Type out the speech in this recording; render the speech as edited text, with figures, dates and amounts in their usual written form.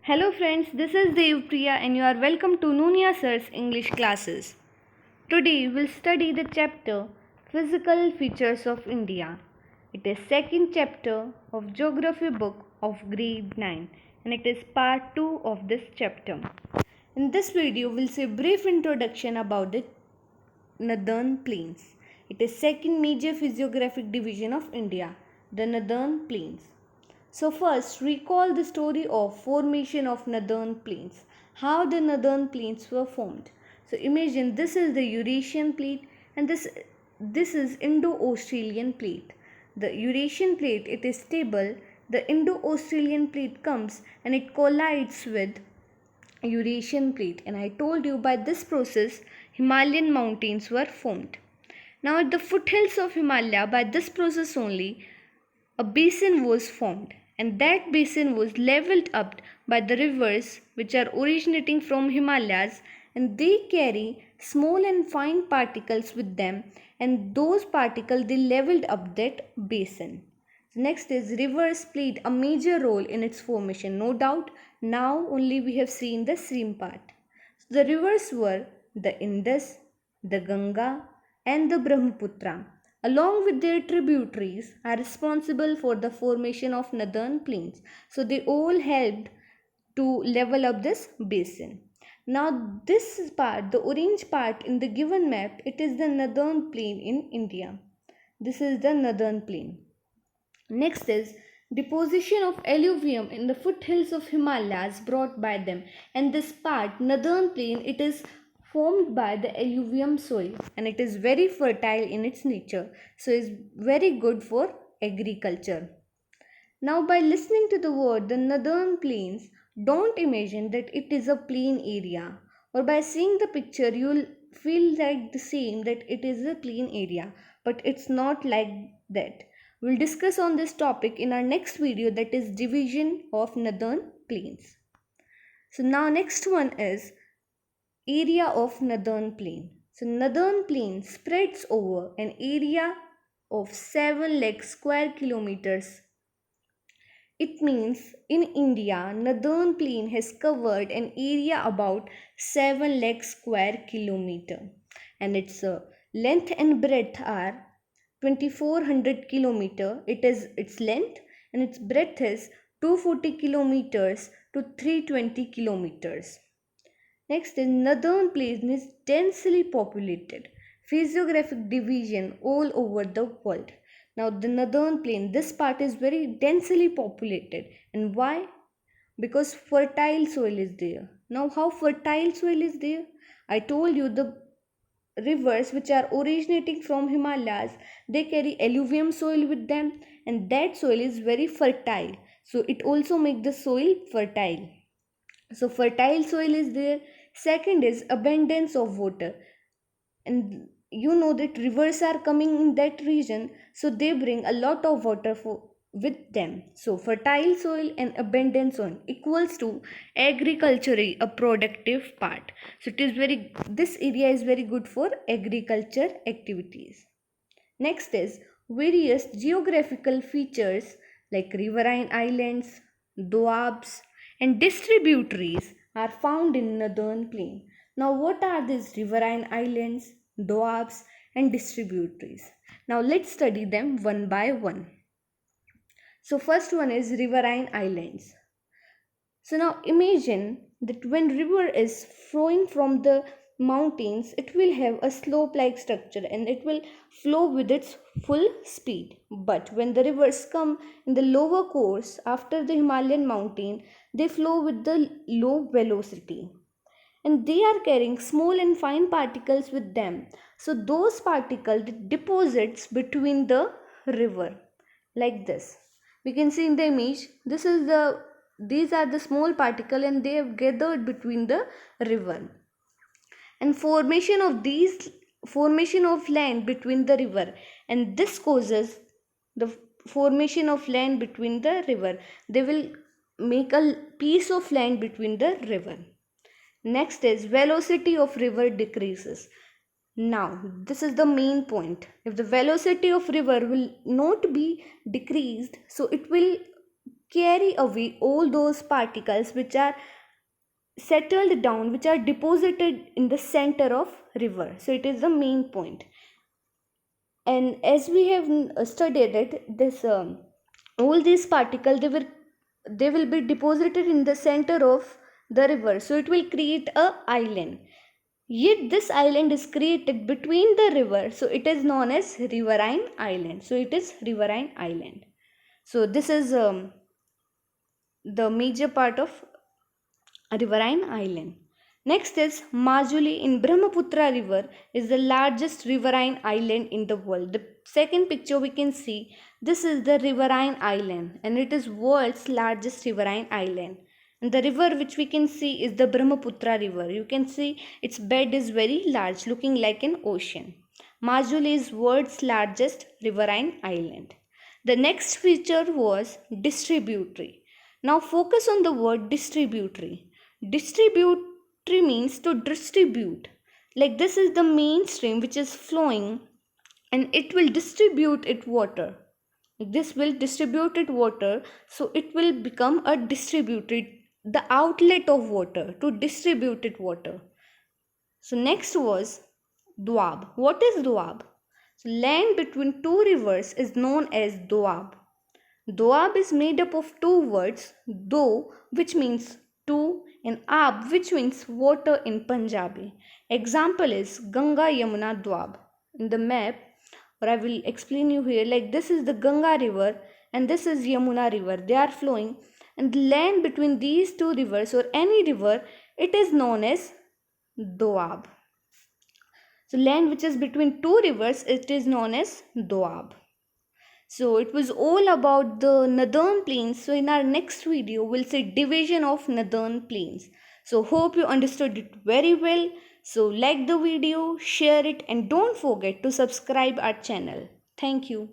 Hello friends, this is Devpriya and you are welcome to Nunia Sir's English classes. Today we'll study the chapter Physical Features of India. It is second chapter of Geography book of grade 9 and it is part 2 of this chapter. In this video we'll see a brief introduction about the Northern Plains. It is second major physiographic division of India, the Northern Plains. So first, recall the story of formation of Northern Plains. How the Northern Plains were formed. So imagine this is the Eurasian plate and this is Indo-Australian plate. The Eurasian plate, it is stable. The Indo-Australian plate comes and it collides with Eurasian plate, and I told you by this process Himalayan mountains were formed. Now at the foothills of Himalaya, by this process only, a basin was formed, and that basin was leveled up by the rivers which are originating from Himalayas, and they carry small and fine particles with them, and those particles they leveled up that basin. Next is rivers played a major role in its formation, no doubt. Now only we have seen the stream part. So the rivers were the Indus, the Ganga, and the Brahmaputra, along with their tributaries, are responsible for the formation of northern plains. So they all helped to level up this basin. Now this part, the orange part in the given map, it is the northern plain in India. This is the northern plain. Next is deposition of alluvium in the foothills of Himalayas brought by them, and this part, northern plain, it is formed by the alluvium soil and it is very fertile in its nature, so is very good for agriculture. Now by listening to the word the northern plains, don't imagine that it is a plain area, or by seeing the picture you'll feel like the same that it is a plain area, but it's not like that. We'll discuss on this topic in our next video, that is division of northern plains. So now next one is area of northern plain. So northern plain spreads over an area of 7 lakh square kilometers. It means in India, northern plain has covered an area about 7 lakh square kilometer, and its length and breadth are 2400 kilometer. It is its length, and its breadth is 240 kilometers to 320 kilometers. Next is northern plain is densely populated. Physiographic division all over the world. Now the northern plain, this part is very densely populated. And why? Because fertile soil is there. Now how fertile soil is there? I told you the rivers which are originating from Himalayas, they carry alluvium soil with them, and that soil is very fertile. So it also makes the soil fertile. So fertile soil is there. Second is abundance of water, and you know that rivers are coming in that region, so they bring a lot of water with them. So fertile soil and abundant soil equals to agriculture, a productive part. So this area is very good for agriculture activities. Next is various geographical features like riverine islands, doabs, and distributaries are found in northern plain. Now what are these riverine islands, doabs, and distributaries? Now let's study them one by one. So first one is riverine islands. So now imagine that when river is flowing from the mountains, it will have a slope like structure and it will flow with its full speed. But when the rivers come in the lower course after the Himalayan mountain, they flow with the low velocity. And they are carrying small and fine particles with them. So those particles deposits between the river like this. We can see in the image, these are the small particle and they have gathered between the river, and formation of land between the river, and this causes the formation of land between the river. They will make a piece of land between the river. Next is velocity of river decreases. Now, this is the main point. If the velocity of river will not be decreased, so it will carry away all those particles which are settled down, which are deposited in the center of river. So it is the main point. And as we have studied it, this all these particles, they will be deposited in the center of the river, so it will create a island. Yet this island is created between the river, so it is known as riverine island. So it is riverine island. So this is the major part of riverine island. Next is Majuli in Brahmaputra river is the largest riverine island in the world. The second picture we can see, this is the riverine island and it is world's largest riverine island. And the river which we can see is the Brahmaputra river. You can see its bed is very large, looking like an ocean. Majuli is world's largest riverine island. The next feature was distributory. Now focus on the word distributory. Distributory means to distribute. Like this is the main stream which is flowing and it will distribute its water. This will distribute its water, so it will become a distributor, the outlet of water to distribute its water. So next was Doab. What is Doab? So land between two rivers is known as Doab. Doab is made up of two words, do, which means two, and ab, which means water in Punjabi. Example is Ganga Yamuna Doab. In the map, or I will explain you here, like this is the Ganga river and this is Yamuna river. They are flowing, and the land between these two rivers or any river, it is known as Doab. So land which is between two rivers, it is known as Doab. So it was all about the northern plains. So in our next video, we'll see division of northern plains. So hope you understood it very well. So like the video, share it and don't forget to subscribe our channel. Thank you.